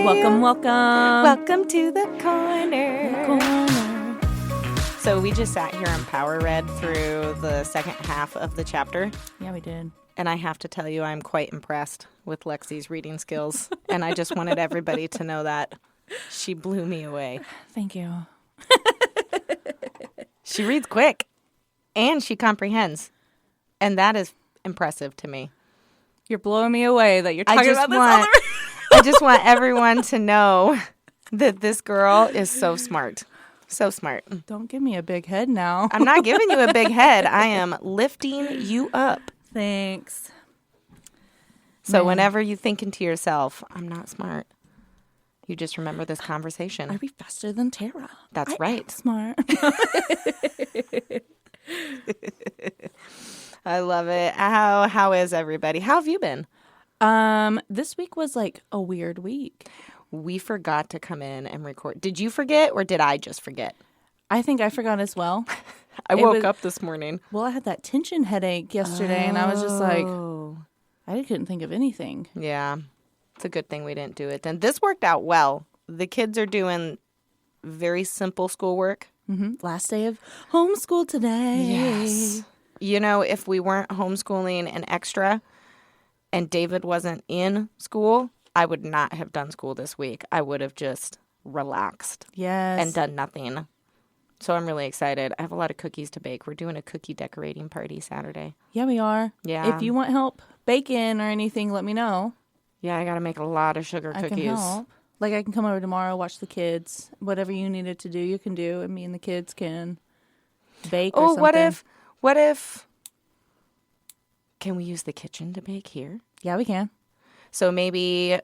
Welcome. Welcome to the corner. So we just sat here and power read through the second half of the chapter. Yeah, we did. And I have to tell you, I'm quite impressed with Lexi's reading skills. And I just wanted everybody to know that. She blew me away. Thank you. She reads quick. And she comprehends. And that is impressive to me. You're blowing me away that you're talking about this other. I just want everyone to know that this girl is so smart. So smart. Don't give me a big head now. I'm not giving you a big head. I am lifting you up. Thanks. So whenever you're thinking to yourself, I'm not smart, you just remember this conversation. I read faster than Tara. That's I right. am smart. I love it. How is everybody? How have you been? This week was like a weird week. We forgot to come in and record. Did you forget or did I just forget? I think I forgot as well. I woke up this morning. Well, I had that tension headache yesterday, and I was just like, I couldn't think of anything. Yeah. It's a good thing we didn't do it then. This worked out well. The kids are doing very simple schoolwork. Mm-hmm. Last day of homeschool today. Yes. You know, if we weren't homeschooling an extra and David wasn't in school, I would not have done school this week. I would have just relaxed. Yes. And done nothing. So I'm really excited. I have a lot of cookies to bake. We're doing a cookie decorating party Saturday. Yeah, we are. Yeah. If you want help baking or anything, let me know. Yeah, I got to make a lot of sugar cookies. I can help. Like, I can come over tomorrow, watch the kids. Whatever you needed to do, you can do. And me and the kids can bake or something. What if, can we use the kitchen to bake here? Yeah, we can. So maybe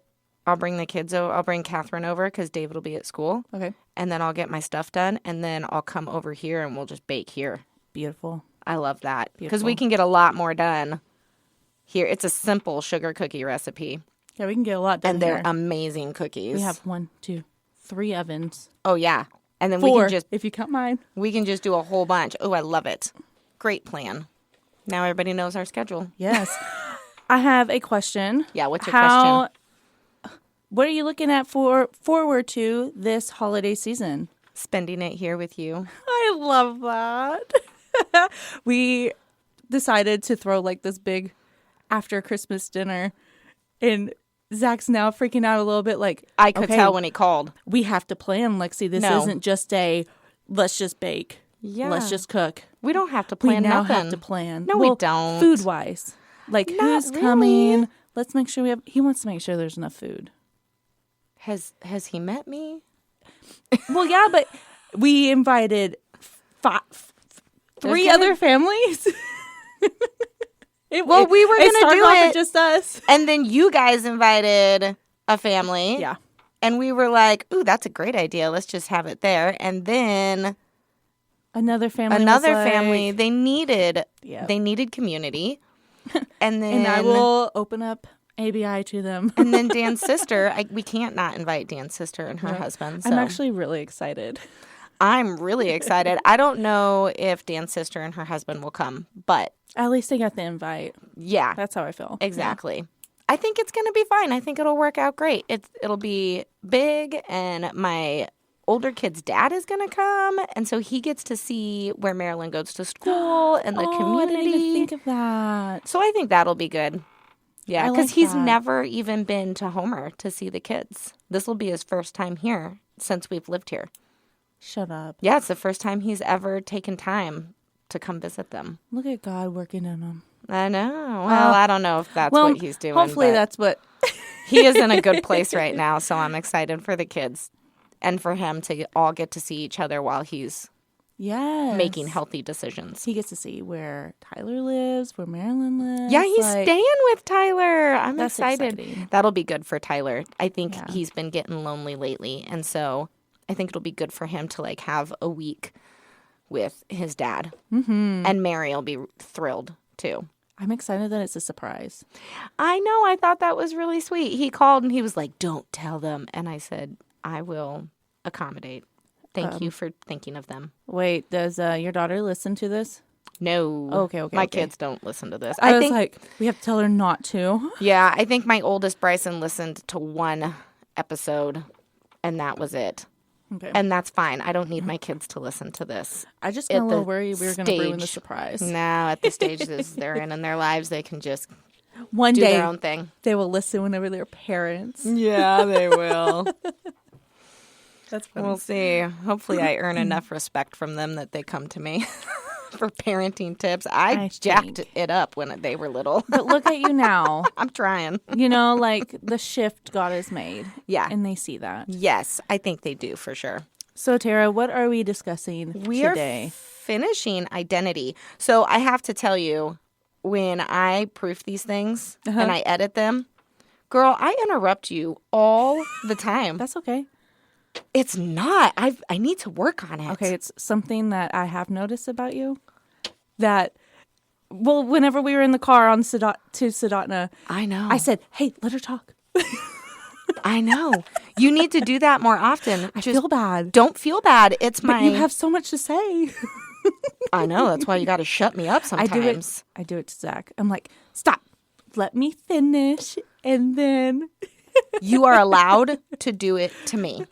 I'll bring the kids over. I'll bring Catherine over because David will be at school. Okay. And then I'll get my stuff done. And then I'll come over here and we'll just bake here. Beautiful. I love that. Because we can get a lot more done here. It's a simple sugar cookie recipe. Yeah, we can get a lot done. And they're here. amazing cookies. We have 1, 2, 3 ovens. Oh, yeah. And then 4, we can just, if you count mine. we can just do a whole bunch. Oh, I love it. Great plan. Now everybody knows our schedule. Yes. I have a question. Yeah, what's your question? What are you looking at forward to this holiday season? Spending it here with you. I love that. We decided to throw like this big after Christmas dinner, and Zach's now freaking out a little bit. Like, I could tell when he called. We have to plan, Lexi. This isn't just let's just bake. Yeah. Let's just cook. We don't have to plan We now nothing. have to plan. No, we don't. Food-wise. Like, Not who's really. coming? Let's make sure he wants to make sure there's enough food. Has he met me? Well, yeah, but we invited 3 other families. We were going to do it. With just us. And then you guys invited a family. Yeah. And we were like, ooh, that's a great idea. Let's just have it there. And then Another family. they needed community. And then And I will open up ABI to them. And then Dan's sister, we can't not invite Dan's sister and her husband. So. I'm actually really excited. I'm really excited. I don't know if Dan's sister and her husband will come, but At least they got the invite. yeah. That's how I feel. Exactly. Yeah. I think it's going to be fine. I think it'll work out great. It'll be big, and my older kid's dad is going to come, and so he gets to see where Marilyn goes to school and the community. I didn't even think of that. So I think that'll be good. Yeah, I because like he's that. never even been to Homer to see the kids. This will be his first time here since we've lived here. Shut up. Yeah, it's the first time he's ever taken time to come visit them. Look at God working in them. I know. Well, I don't know if that's what he's doing. Hopefully but that's what... he is in a good place right now, so I'm excited for the kids and for him to all get to see each other while he's making healthy decisions. He gets to see where Tyler lives, where Marilyn lives. Yeah, he's staying with Tyler. I'm That's excited. exciting. That'll be good for Tyler. I think he's been getting lonely lately, and so I think it'll be good for him to like have a week with his dad. Mm-hmm. And Mary will be thrilled too. I'm excited that it's a surprise. I know. I thought that was really sweet. He called and he was like, "Don't tell them." And I said, "I will accommodate. Thank you for thinking of them." Wait, does your daughter listen to this? No. Okay. My kids don't listen to this. I was think, like, we have to tell her not to. yeah, I think my oldest Bryson listened to one episode, and that was it. Okay. And that's fine. I don't need my kids to listen to this. I just got a at little the worried we were going to ruin the stage. surprise. Now, at the stage they're in their lives, they can just One do day their own thing. they will listen whenever they're parents. Yeah, they will. That's funny. We'll see. Hopefully, I earn enough respect from them that they come to me for parenting tips. I jacked think. it up when they were little. But look at you now. I'm trying. You know, like the shift God has made. Yeah. And they see that. Yes, I think they do for sure. So, Tara, what are we discussing We today? are finishing identity. So I have to tell you, when I proof these things and I edit them, girl, I interrupt you all the time. That's okay. It's not. I need to work on it. Okay, it's something that I have noticed about you. That, well, whenever we were in the car on to Sodatna, I know. I said, hey, let her talk. I know. You need to do that more often. I feel bad. Don't feel bad. It's But my. you have so much to say. I know. That's why you got to shut me up sometimes. I do it to Zach. I'm like, stop. Let me finish. And then, You are allowed to do it to me.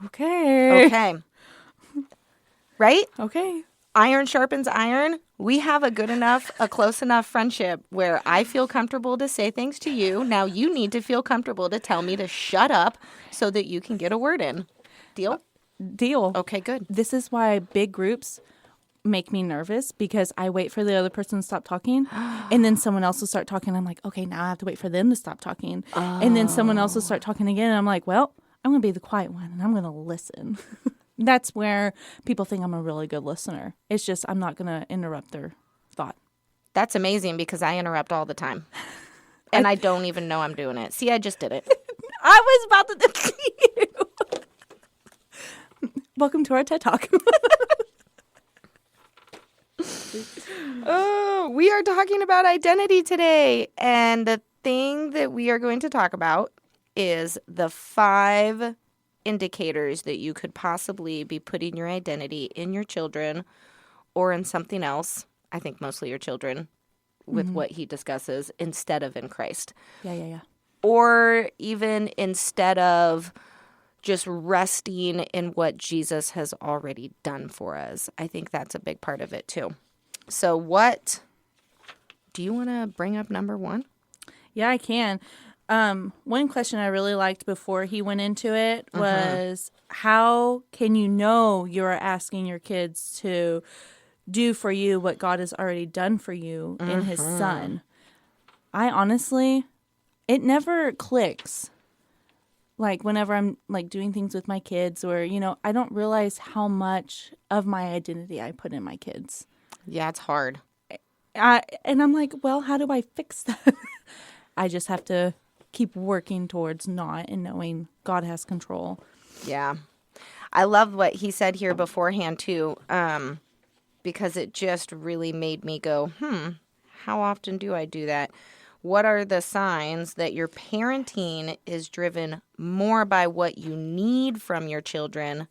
okay. Okay. Right? Okay. Iron sharpens iron. We have a close enough friendship where I feel comfortable to say things to you. Now you need to feel comfortable to tell me to shut up so that you can get a word in. Deal? Deal. Okay, good. This is why big groups make me nervous because I wait for the other person to stop talking and then someone else will start talking. I'm like, okay, now I have to wait for them to stop talking. And then someone else will start talking again. And I'm like, well, I'm going to be the quiet one and I'm going to listen. That's where people think I'm a really good listener. It's just I'm not going to interrupt their thought. That's amazing because I interrupt all the time. And I don't even know I'm doing it. See, I just did it. I was about to do you. Welcome to our TED Talk. Oh, we are talking about identity today. And the thing that we are going to talk about is the 5 indicators that you could possibly be putting your identity in your children or in something else. I think mostly your children with what he discusses instead of in Christ. Yeah. Or even instead of just resting in what Jesus has already done for us. I think that's a big part of it too. So do you want to bring up number 1? Yeah, I can. One question I really liked before he went into it was how can you know you're asking your kids to do for you what God has already done for you in his son? I honestly, it never clicks. Like whenever I'm like doing things with my kids or, I don't realize how much of my identity I put in my kids. Yeah, it's hard. And I'm like, well, how do I fix that? I just have to keep working towards not and knowing God has control. Yeah. I love what he said here beforehand too, because it just really made me go, how often do I do that? What are the signs that your parenting is driven more by what you need from your children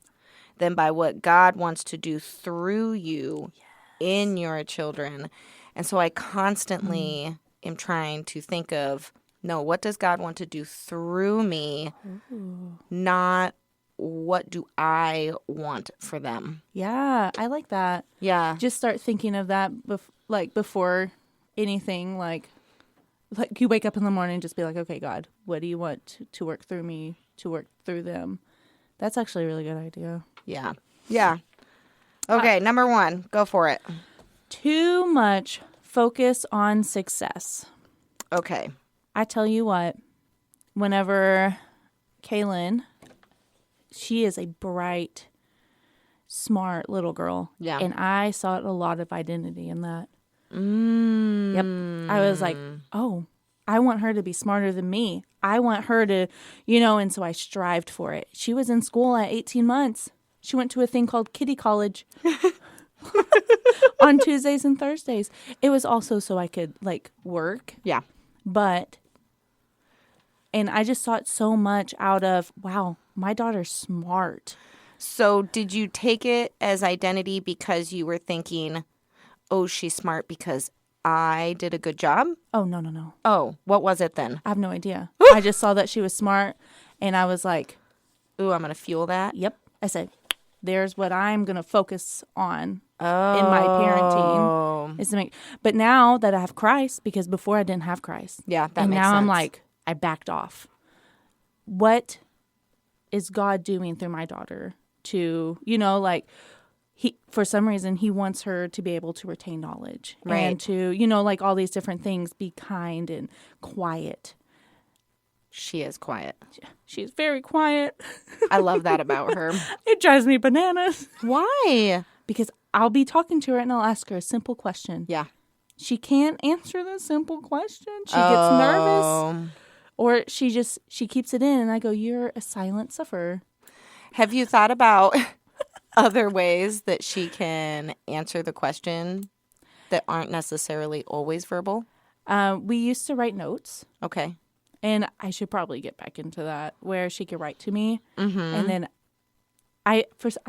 than by what God wants to do through you in your children? And so I constantly am trying to think of, no, what does God want to do through me? Not what do I want for them? Yeah, I like that. Yeah. Just start thinking of that before anything. Like you wake up in the morning and just be like, okay, God, what do you want to work through me, to work through them? That's actually a really good idea. Yeah. Yeah. Okay, number 1, go for it. Too much focus on success. Okay. I tell you what, whenever Kaylin, she is a bright, smart little girl. Yeah. And I saw a lot of identity in that. Yep. I was like, oh, I want her to be smarter than me. I want her to, and so I strived for it. She was in school at 18 months. She went to a thing called Kiddie College on Tuesdays and Thursdays. It was also so I could work. Yeah. And I just saw it so much out of, wow, my daughter's smart. So did you take it as identity because you were thinking, oh, she's smart because I did a good job? Oh, no. Oh, what was it then? I have no idea. I just saw that she was smart. And I was like, Ooh, I'm going to fuel that. yep. I said, there's what I'm going to focus on in my parenting. Is to make, but now that I have Christ, because before I didn't have Christ. Yeah, that and makes now I'm sense. like, I backed off. What is God doing through my daughter to, like, for some reason, he wants her to be able to retain knowledge Right. and to, like all these different things, be kind and quiet. She is quiet. She's very quiet. I love that about her. It drives me bananas Why? because I'll be talking to her and I'll ask her a simple question. Yeah. She can't answer the simple question. She gets nervous or she keeps it in and I go, you're a silent sufferer. Have you thought about other ways that she can answer the question that aren't necessarily always verbal? We used to write notes. Okay. And I should probably get back into that where she could write to me. And then I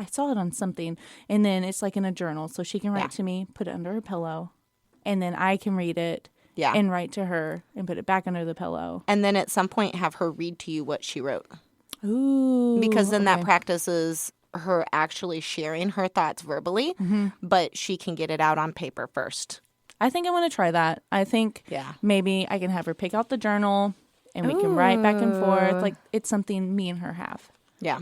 saw it on something and then it's like in a journal. So she can write to me, put it under her pillow, and then I can read it and write to her and put it back under the pillow. And then at some point have her read to you what she wrote. Ooh. Because then that practices her actually sharing her thoughts verbally, but she can get it out on paper first. I think I want to try that. I think maybe I can have her pick out the journal and we can write back and forth. Like it's something me and her have. Yeah.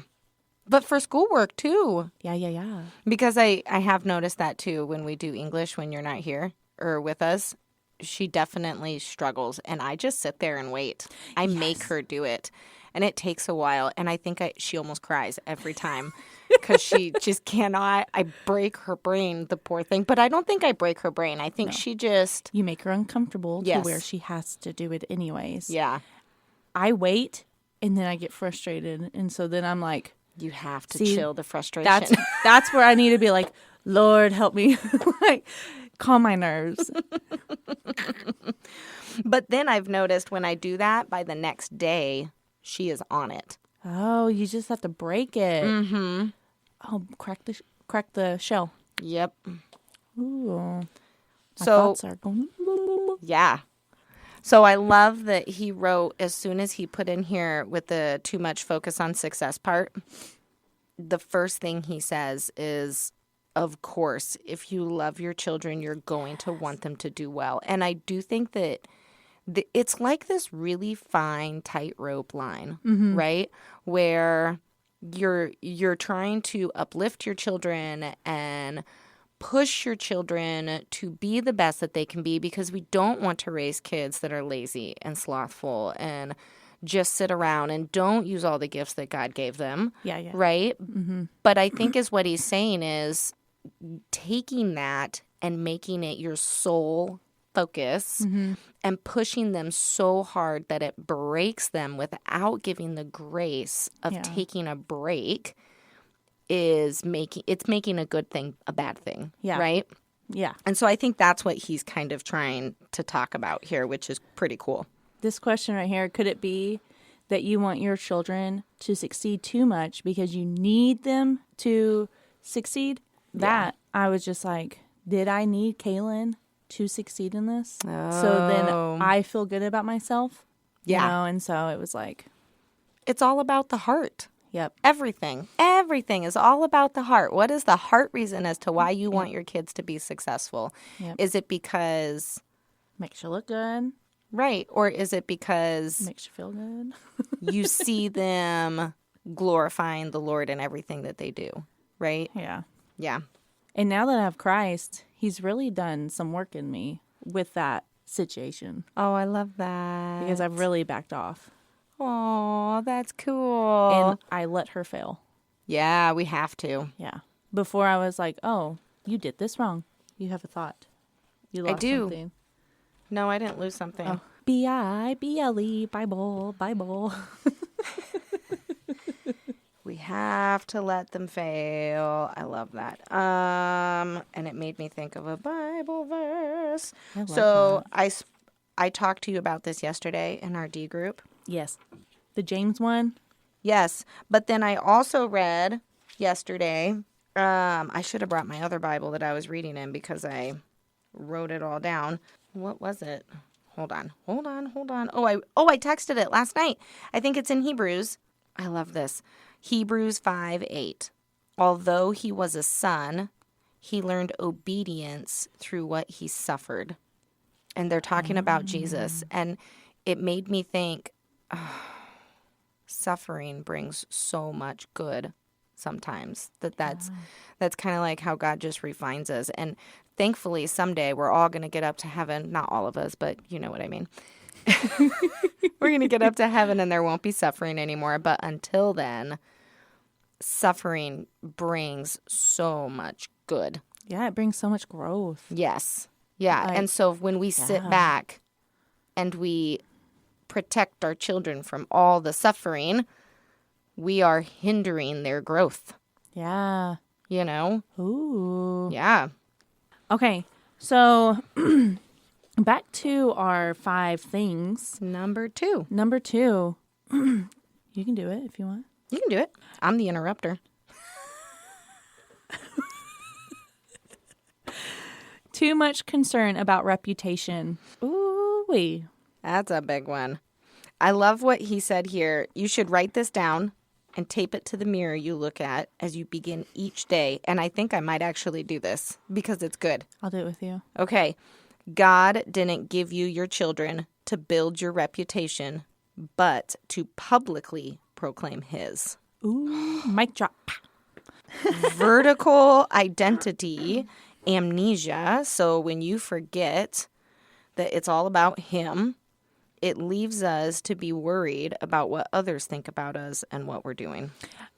But for schoolwork too. Yeah. Because I have noticed that too when we do English when you're not here or with us. She definitely struggles and I just sit there and wait. I make her do it. And it takes a while. And I think she almost cries every time because she just cannot. I break her brain, the poor thing. But I don't think I break her brain. I think she just. You make her uncomfortable to where she has to do it anyways. Yeah. I wait and then I get frustrated. And so then I'm like. You have to chill the frustration. That's where I need to be like, Lord, help me. Like, calm my nerves. But then I've noticed when I do that, by the next day, she is on it. Oh, you just have to break it. Mm-hmm. Oh, crack the shell. Yep. Ooh. My So thoughts are going. yeah. So I love that he wrote, as soon as he put in here with the too much focus on success part, the first thing he says is, of course, if you love your children, you're going to want them to do well. And I do think that it's like this really fine tightrope line, right? Where you're trying to uplift your children and push your children to be the best that they can be, because we don't want to raise kids that are lazy and slothful and just sit around and don't use all the gifts that God gave them. Yeah. Right? Mm-hmm. But I think is what he's saying is taking that and making it your sole focus and pushing them so hard that it breaks them without giving the grace of taking a break is making a good thing a bad thing. Yeah. Right? Yeah. And so I think that's what he's kind of trying to talk about here, which is pretty cool. This question right here, could it be that you want your children to succeed too much because you need them to succeed? That I was just like, did I need Kaylin to succeed in this? So then I feel good about myself. Yeah. You know? And so it was like, It's all about the heart. yep. Everything is all about the heart. What is the heart reason as to why you want your kids to be successful? Yep. Is it because, Makes you look good. right, or is it because Makes you feel good. you see them glorifying the Lord in everything that they do, right? Yeah. Yeah. And now that I have Christ, he's really done some work in me with that situation Oh, I love that. because I've really backed off Oh, that's cool. and I let her fail. Yeah, we have to. Yeah. Before I was like, oh, you did this wrong. You have a thought. You lost do. something. No, I didn't lose something. Oh. Bible, Bible. We have to let them fail. I love that. And it made me think of a Bible verse. I love So I talked to you about this yesterday in our D group. Yes. The James one. Yes, but then I also read yesterday. I should have brought my other Bible that I was reading in because I wrote it all down. What was it? Hold on. Oh, I texted it last night. I think it's in Hebrews. I love this. Hebrews 5:8. Although he was a son, he learned obedience through what he suffered. And they're talking about Jesus. And it made me think, suffering brings so much good sometimes. That's kind of like how God just refines us. And thankfully, someday we're all going to get up to heaven. Not all of us, but you know what I mean. We're going to get up to heaven and there won't be suffering anymore. But until then, suffering brings so much good. Yeah, it brings so much growth. Yes. Yeah. Like, and so when we sit back and we protect our children from all the suffering, we are hindering their growth. Yeah. You know? Ooh. Yeah. Okay. So back to our 5 things. Number 2. Number 2. You can do it if you want. You can do it. I'm the interrupter. Too much concern about reputation. Ooh-wee. That's a big one. I love what he said here. You should write this down and tape it to the mirror you look at as you begin each day. And I think I might actually do this because it's good. I'll do it with you. Okay. God didn't give you your children to build your reputation, but to publicly proclaim his. Ooh, mic drop. Vertical identity amnesia. So when you forget that it's all about him, it leaves us to be worried about what others think about us and what we're doing.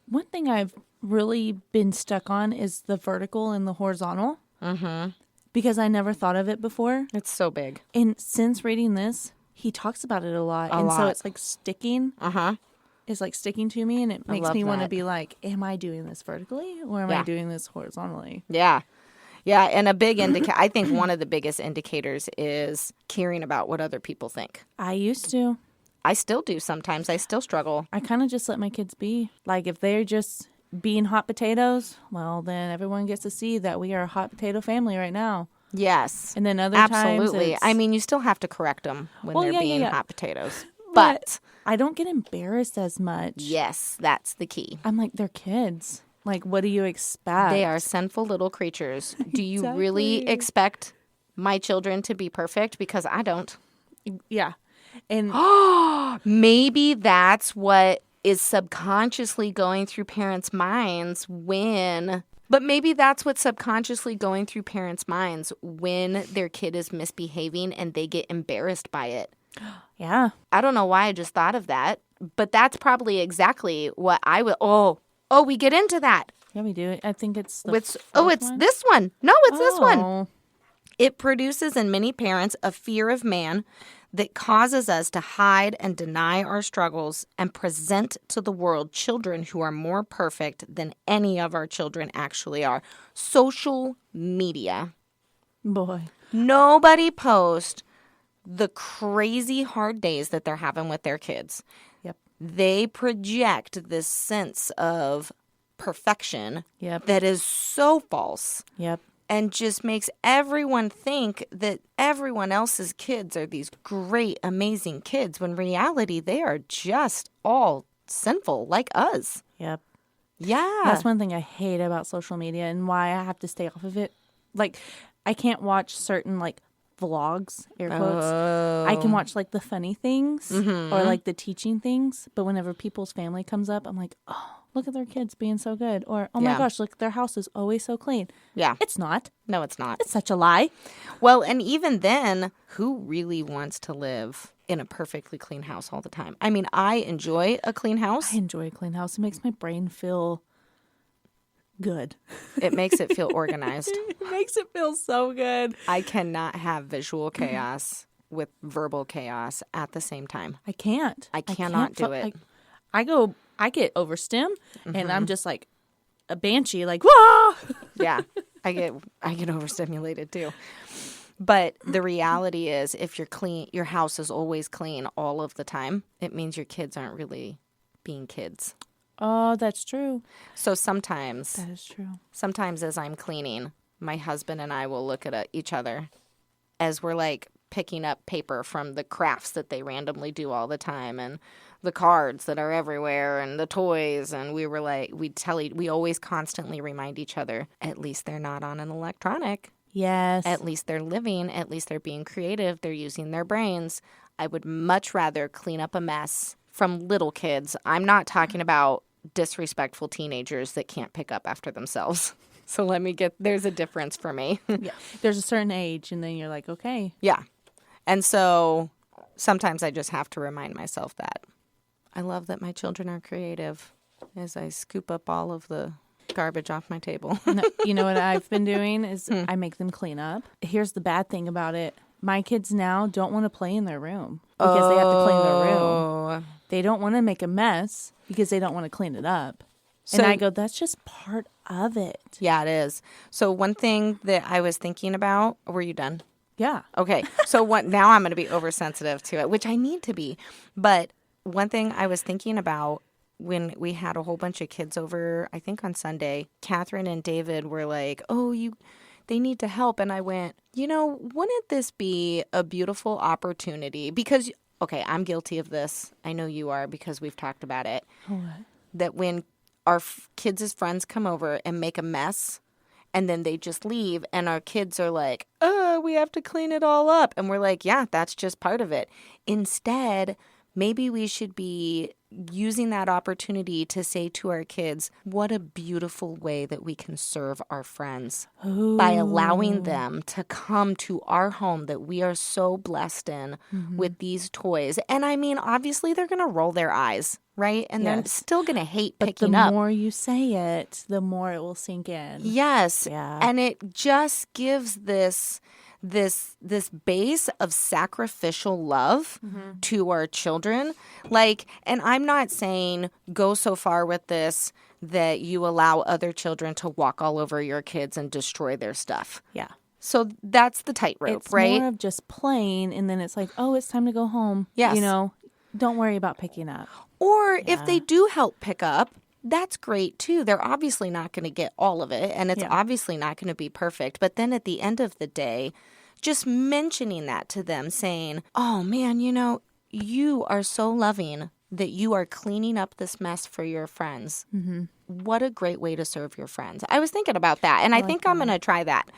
One thing I've really been stuck on is the vertical and the horizontal. Mm-hmm. Because I never thought of it before. It's so big. And since reading this, he talks about it a lot. So it's like sticking. Uh-huh. It's like sticking to me, and it makes love me want to that. be like, am I doing this vertically or am I doing this horizontally? Yeah. Yeah, and a big indicator, I think one of the biggest indicators is caring about what other people think. I used to. I still do sometimes. I still struggle. I kind of just let my kids be. Like, if they're just being hot potatoes, well, then everyone gets to see that we are a hot potato family right now. Yes. And then other Absolutely. times I mean, you still have to correct them when they're being hot potatoes. But I don't get embarrassed as much. Yes, that's the key. I'm like, they're kids. Like, what do you expect? They are sinful little creatures. Do you really Exactly. expect my children to be perfect? Because I don't. Yeah. And Maybe that's what is subconsciously going through parents' minds But maybe that's what's subconsciously going through parents' minds when their kid is misbehaving and they get embarrassed by it. yeah. I don't know why I just thought of that, but that's probably exactly what I would. Oh, we get into that. Yeah, we do. I think it's the It's fourth one. this one. No, it's this one. Oh. It produces in many parents a fear of man that causes us to hide and deny our struggles and present to the world children who are more perfect than any of our children actually are. Social media. Boy. Nobody posts the crazy hard days that they're having with their kids. Yep. They project this sense of perfection Yep. that is so false. Yep. And just makes everyone think that everyone else's kids are these great, amazing kids, when in reality, they are just all sinful like us. Yep. Yeah. That's one thing I hate about social media and why I have to stay off of it. Like, I can't watch certain, like, vlogs, air quotes. I can watch, like, the funny things or, like, the teaching things. But whenever people's family comes up, I'm like, oh, look at their kids being so good. Or, oh, my Yeah. gosh, look, their house is always so clean. Yeah. It's not. No, it's not. It's such a lie. Well, and even then, who really wants to live in a perfectly clean house all the time? I mean, I enjoy a clean house. I enjoy a clean house. It makes my brain feel good. It makes it feel organized. It makes it feel so good. I cannot have visual chaos with verbal chaos at the same time. I can't. I cannot do it. I get overstim and I'm just like a banshee, like, whoa. Yeah, I get overstimulated too. But the reality is, if you're clean, your house is always clean all of the time. It means your kids aren't really being kids. Oh, that's true. So sometimes That is true. as I'm cleaning, my husband and I will look at each other as we're like picking up paper from the crafts that they randomly do all the time and the cards that are everywhere and the toys. And we were like, we always constantly remind each other, at least they're not on an electronic. Yes. At least they're living. At least they're being creative. They're using their brains. I would much rather clean up a mess from little kids. I'm not talking about disrespectful teenagers that can't pick up after themselves. So there's a difference for me. Yeah. There's a certain age, and then you're like, okay. Yeah. And so sometimes I just have to remind myself that. I love that my children are creative as I scoop up all of the garbage off my table. No, you know what I've been doing is I make them clean up. Here's the bad thing about it. My kids now don't want to play in their room because they have to clean their room. They don't want to make a mess because they don't want to clean it up. And I go, that's just part of it. Yeah, it is. So one thing that I was thinking about, were you done? Yeah. Okay. So now I'm going to be oversensitive to it, which I need to be. But one thing I was thinking about when we had a whole bunch of kids over, I think on Sunday, Catherine and David were like, they need to help. And I went, wouldn't this be a beautiful opportunity? Because, okay, I'm guilty of this. I know you are because we've talked about it. What? That when our kids' friends come over and make a mess and then they just leave and our kids are like, we have to clean it all up. And we're like, yeah, that's just part of it. Instead, maybe we should be using that opportunity to say to our kids, what a beautiful way that we can serve our friends by allowing them to come to our home that we are so blessed in with these toys. And I mean, obviously they're going to roll their eyes, right? And they're still going to hate picking up. But the more you say it, the more it will sink in. Yes. Yeah. And it just gives this base of sacrificial love to our children. And I'm not saying go so far with this that you allow other children to walk all over your kids and destroy their stuff. Yeah. So that's the tightrope, right? It's more of just playing, and then it's like, oh, it's time to go home. Yes. Don't worry about picking up. Or if they do help pick up, that's great too. They're obviously not going to get all of it, and it's obviously not going to be perfect. But then at the end of the day, just mentioning that to them, saying, oh man, you are so loving that you are cleaning up this mess for your friends. Mm-hmm. What a great way to serve your friends. I was thinking about that, and I think I'm going to try that.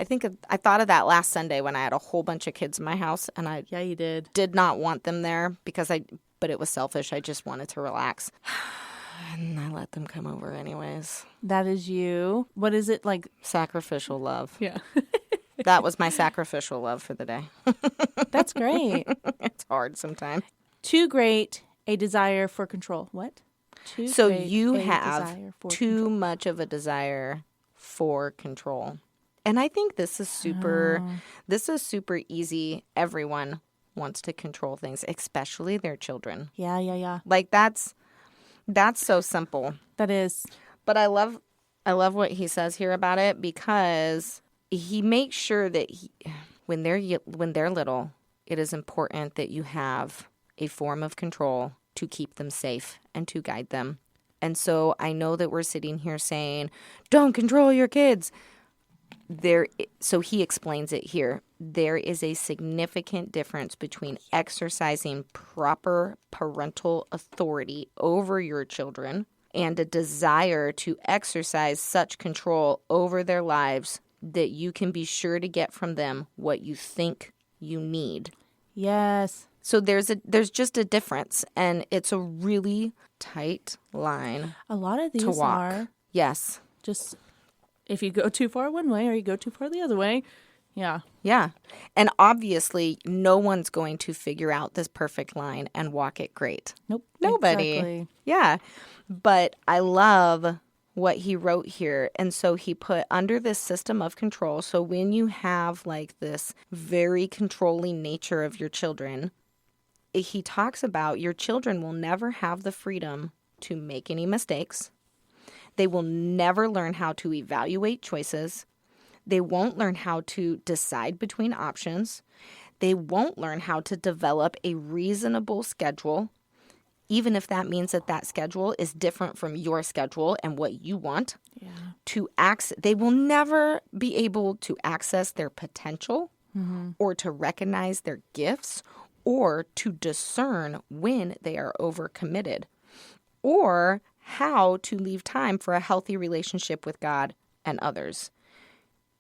I thought of that last Sunday when I had a whole bunch of kids in my house, and you did not want them there but it was selfish. I just wanted to relax. And I let them come over anyways. That is you. What is it like? Sacrificial love. Yeah. That was my sacrificial love for the day. That's great. It's hard sometimes. Too great a desire for control. What? So you have too much of a desire for control. And I think this is super easy. Everyone wants to control things, especially their children. Yeah. Like that's so simple. That is. But I love what he says here about it because he makes sure that when they're little, it is important that you have a form of control to keep them safe and to guide them. And so I know that we're sitting here saying, don't control your kids. So he explains it here. There is a significant difference between exercising proper parental authority over your children and a desire to exercise such control over their lives that you can be sure to get from them what you think you need. Yes. So there's just a difference, and it's a really tight line. A lot of these to walk. are yes. Just if you go too far one way or you go too far the other way. Yeah. Yeah. And obviously, no one's going to figure out this perfect line and walk it great. Nope. Nobody. Exactly. Yeah. But I love what he wrote here. And so he put under this system of control. So when you have like this very controlling nature of your children, he talks about your children will never have the freedom to make any mistakes. They will never learn how to evaluate choices. They won't learn how to decide between options. They won't learn how to develop a reasonable schedule, even if that means that schedule is different from your schedule and what you want. Yeah. They will never be able to access their potential or to recognize their gifts, or to discern when they are overcommitted, or how to leave time for a healthy relationship with God and others.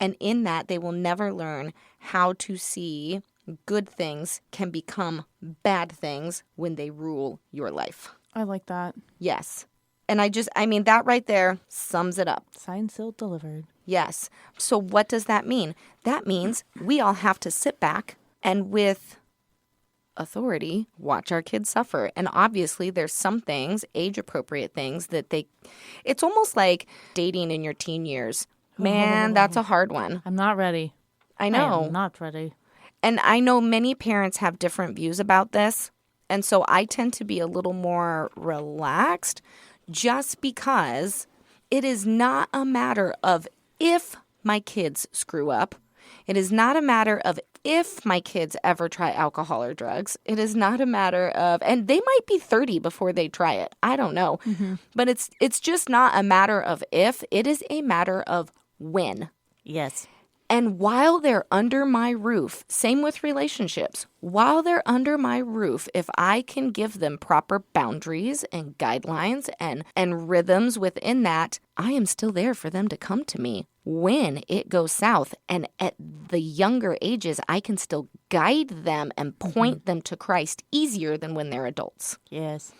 And in that, they will never learn how to see good things can become bad things when they rule your life. I like that. Yes. And I mean, that right there sums it up. Signed, sealed, delivered. Yes. So what does that mean? That means we all have to sit back and with authority watch our kids suffer. And obviously there's some things, age-appropriate things, that it's almost like dating in your teen years. Man, that's a hard one. I'm not ready. I know. I'm not ready. And I know many parents have different views about this. And so I tend to be a little more relaxed just because it is not a matter of if my kids screw up. It is not a matter of if my kids ever try alcohol or drugs. It is not a matter of, and they might be 30 before they try it. I don't know. But it's just not a matter of if. It is a matter of when. Yes. And while they're under my roof, same with relationships, while they're under my roof, if I can give them proper boundaries and guidelines and rhythms within that, I am still there for them to come to me when it goes south. And at the younger ages, I can still guide them and point them to Christ easier than when they're adults. Yes.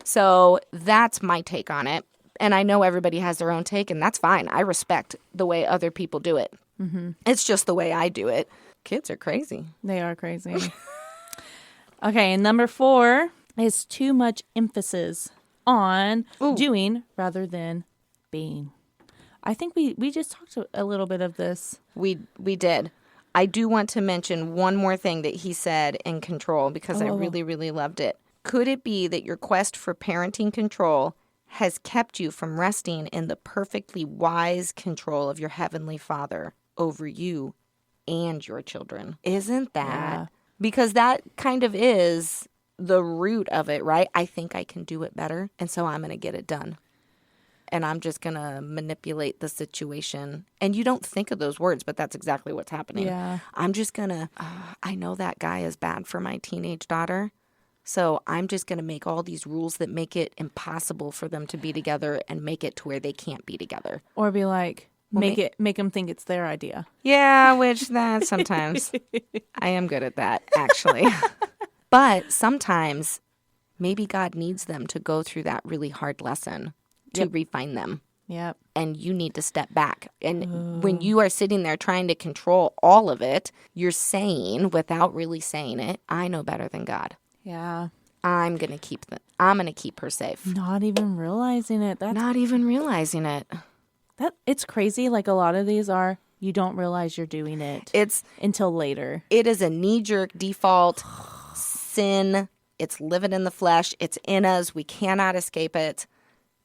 So that's my take on it. And I know everybody has their own take, and that's fine. I respect the way other people do it. It's just the way I do it. Kids are crazy. They are crazy. Okay, and number 4 is too much emphasis on doing rather than being. I think we just talked a little bit of this. We did. I do want to mention one more thing that he said in Control because I really, really loved it. Could it be that your quest for parenting control has kept you from resting in the perfectly wise control of your Heavenly Father over you and your children? Isn't that? Yeah. Because that kind of is the root of it, right? I think I can do it better, and so I'm going to get it done. And I'm just going to manipulate the situation. And you don't think of those words, but that's exactly what's happening. Yeah. I'm just going to, I know that guy is bad for my teenage daughter. So I'm just going to make all these rules that make it impossible for them to be together and make it to where they can't be together. Or be like, make them think it's their idea. Yeah, which that sometimes I am good at that, actually. But sometimes maybe God needs them to go through that really hard lesson to refine them. Yep. And you need to step back. And when you are sitting there trying to control all of it, you're saying, without really saying it, I know better than God. Yeah. I'm going to keep her safe. Not even realizing it. That's Not even realizing it. it's crazy. Like a lot of these are, you don't realize you're doing it. It's until later. It is a knee-jerk default sin. It's living in the flesh. It's in us. We cannot escape it.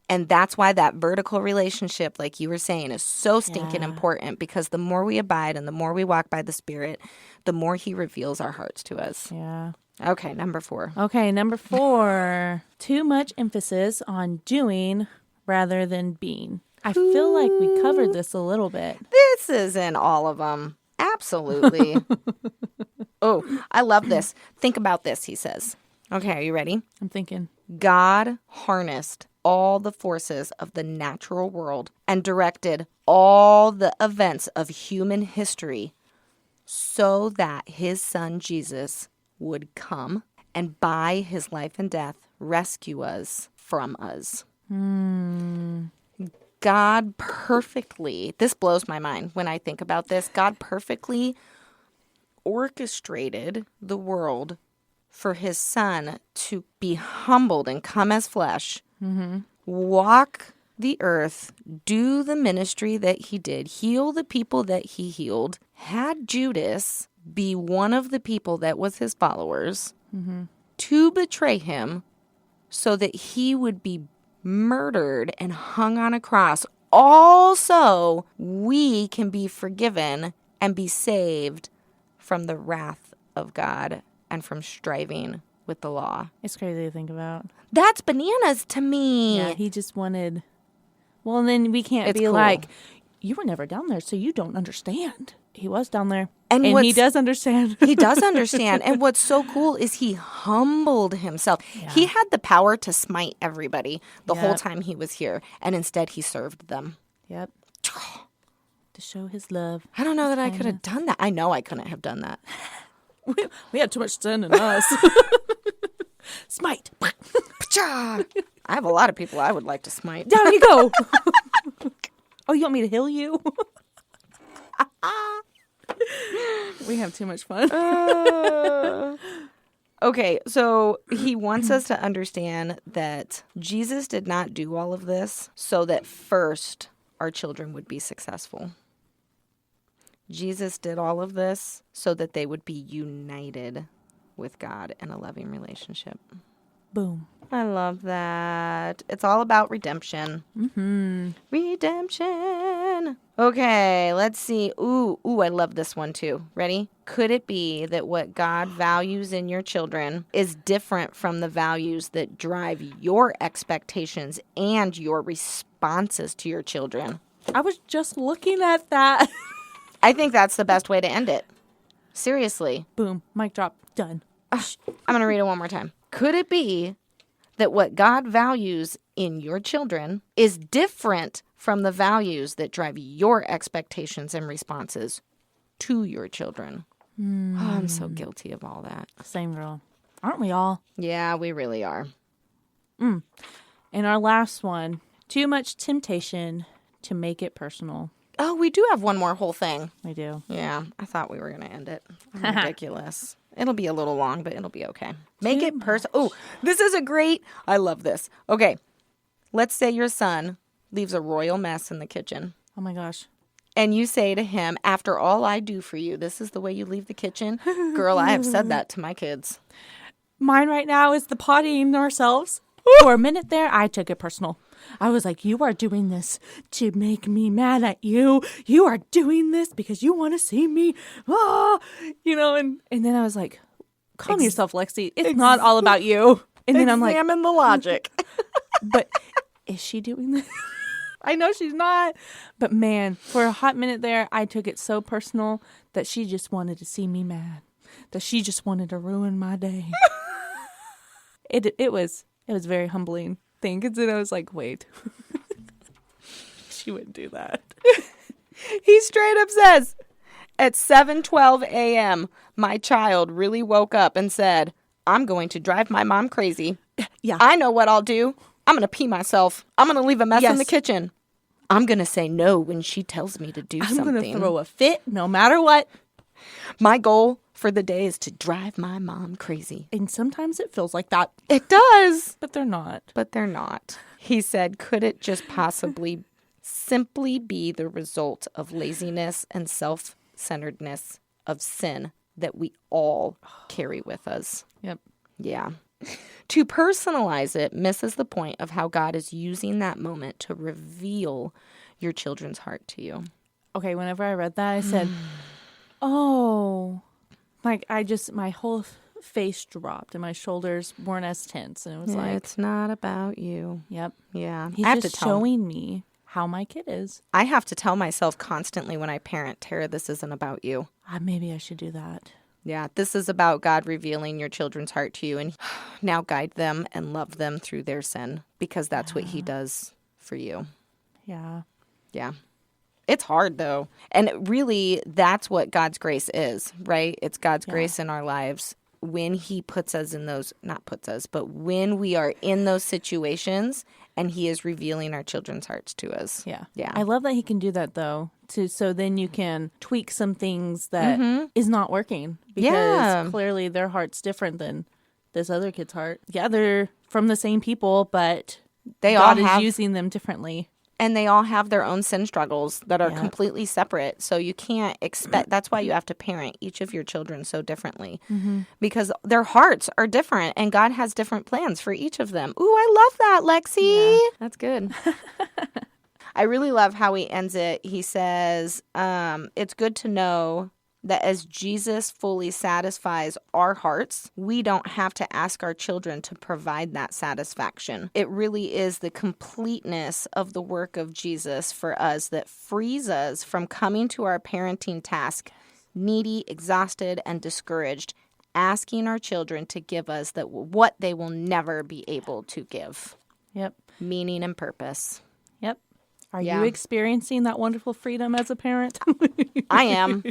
And that's why that vertical relationship, like you were saying, is so stinking important, because the more we abide and the more we walk by the Spirit, the more He reveals our hearts to us. Yeah. Okay, number 4. Okay, number 4. Too much emphasis on doing rather than being. I feel like we covered this a little bit. This is in all of them. Absolutely. Oh, I love this. Think about this, he says. Okay, are you ready? I'm thinking. God harnessed all the forces of the natural world and directed all the events of human history so that His Son Jesus would come and by His life and death rescue us from us. God perfectly, this blows my mind when I think about this, God perfectly orchestrated the world for His Son to be humbled and come as flesh, walk the earth, do the ministry that He did, heal the people that He healed, had Judas be one of the people that was His followers, to betray Him so that He would be murdered and hung on a cross. Also, we can be forgiven and be saved from the wrath of God and from striving with the law. It's crazy to think about. That's bananas to me. Yeah, He just wanted... Well, and then we can't It's be cool. like, you were never down there, so you don't understand. He was down there. And he what's- does understand. He does understand. And what's so cool is he humbled himself. He had the power to smite everybody the whole Yep. time he was here. And instead he served them. Yep. To show his love. I don't know that I could have done that. I know I couldn't have done that. We had too much sin in us. Smite. Pcha! I have a lot of people I would like to smite. Down you go. Oh, you want me to heal you? We have too much fun. Okay, so he wants us to understand that Jesus did not do all of this so that first our children would be successful. Jesus did all of this so that they would be united with God in a loving relationship. Boom. I love that. It's all about redemption. Mm-hmm. Redemption. Okay, let's see. Ooh, I love this one too. Ready? Could it be that what God values in your children is different from the values that drive your expectations and your responses to your children? I was just looking at that. I think that's the best way to end it. Seriously. Boom. Mic drop. Done. I'm going to read it one more time. Could it be that what God values in your children is different from the values that drive your expectations and responses to your children? Oh, I'm so guilty of all that. Same girl. Aren't we all? Yeah, we really are. And our last one. Too much temptation to make it personal. Oh, we do have one more whole thing. We do. Yeah, I thought we were going to end it. Ridiculous. It'll be a little long, but it'll be okay. Make it personal. Oh, this is a great, I love this. Okay, let's say your son leaves a royal mess in the kitchen. Oh my gosh. And you say to him, after all I do for you, this is the way you leave the kitchen? Girl, I have said that to my kids. Mine right now is the pottying ourselves. For a minute there, I took it personal. I was like, you are doing this to make me mad at you. You are doing this because you want to see me. Ah, and then I was like, calm yourself, Lexi. It's not all about you. And then I'm like, examine the logic. but is she doing this? I know she's not. But man, for a hot minute there, I took it so personal that she just wanted to see me mad. That she just wanted to ruin my day. It was a very humbling thing. And then I was like, wait. She wouldn't do that. He straight up says, at 7:12 a.m., my child really woke up and said, I'm going to drive my mom crazy. Yeah. I know what I'll do. I'm going to pee myself. I'm going to leave a mess in Yes. the kitchen. I'm going to say no when she tells me to do I'm something. going to throw a fit no matter what. My goal for the day is to drive my mom crazy. And sometimes it feels like that, It does. but they're not. But they're not. He said, could it just possibly simply be the result of laziness and self-centeredness of sin that we all carry with us? Yep. Yeah. To personalize it misses the point of how God is using that moment to reveal your children's heart to you. Okay, whenever I read that, I said, oh, like my whole face dropped and my shoulders weren't as tense. And it was like, It's not about you. yep. Yeah. He's I have just to tell showing me how my kid is. I have to tell myself constantly when I parent, Tara, this isn't about you. Maybe I should do that. Yeah, this is about God revealing your children's heart to you, and now guide them and love them through their sin, because that's what he does for you. Yeah. Yeah. It's hard, though. And really, that's what God's grace is, right? It's God's grace in our lives when he puts us in those, not puts us, but when we are in those situations and he is revealing our children's hearts to us. Yeah. Yeah. I love that he can do that, though, so then you can tweak some things that is not working, because Yeah. clearly their heart's different than this other kid's heart. Yeah, they're from the same people, but They God all is have, using them differently. and they all have their own sin struggles that are Yeah. completely separate. So you can't expect, that's why you have to parent each of your children so differently, because their hearts are different and God has different plans for each of them. Ooh, I love that, Lexi. Yeah. That's good. I really love how he ends it. He says, it's good to know that as Jesus fully satisfies our hearts, we don't have to ask our children to provide that satisfaction. It really is the completeness of the work of Jesus for us that frees us from coming to our parenting task needy, exhausted, and discouraged, asking our children to give us what they will never be able to give. Yep. Meaning and purpose. Yep. Are Yeah. you experiencing that wonderful freedom as a parent? I am.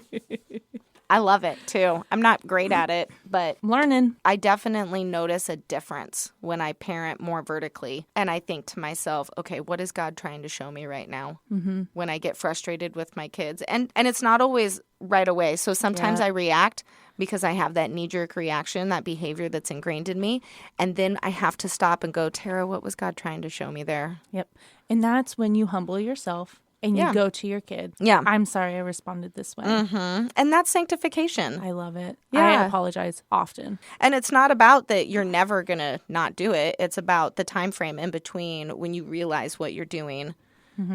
I love it too. I'm not great at it, but I'm learning. I definitely notice a difference when I parent more vertically. And I think to myself, okay, what is God trying to show me right now? Mm-hmm. When I get frustrated with my kids. And it's not always right away. So sometimes I react because I have that knee-jerk reaction, that behavior that's ingrained in me. And then I have to stop and go, Tara, what was God trying to show me there? Yep. And that's when you humble yourself and you go to your kid. Yeah. I'm sorry I responded this way. Mm-hmm. And that's sanctification. I love it. Yeah. I apologize often. And it's not about that you're never going to not do it. It's about the time frame in between when you realize what you're doing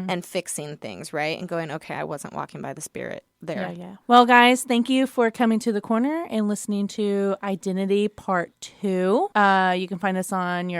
and fixing things, right? And going, okay, I wasn't walking by the Spirit there. Yeah. Well, guys, thank you for coming to the corner and listening to Identity Part 2. You can find us on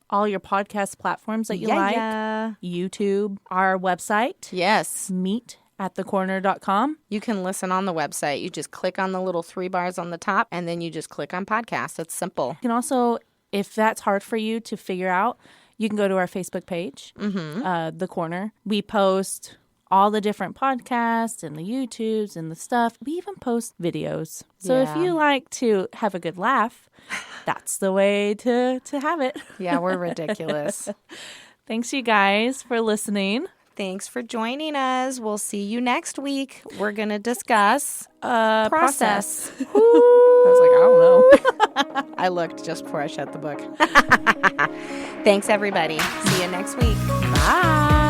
all your podcast platforms that you like. Yeah. YouTube, our website, Yes. meetatthecorner.com. You can listen on the website. You just click on the little 3 bars on the top, and then you just click on podcast. It's simple. You can also, if that's hard for you to figure out, you can go to our Facebook page, The Corner. We post all the different podcasts and the YouTubes and the stuff. We even post videos. So if you like to have a good laugh, that's the way to have it. Yeah, we're ridiculous. Thanks, you guys, for listening. Thanks for joining us. We'll see you next week. We're going to discuss Process. process. I was like, I don't know. I looked just before I shut the book. Thanks, everybody. See you next week. Bye.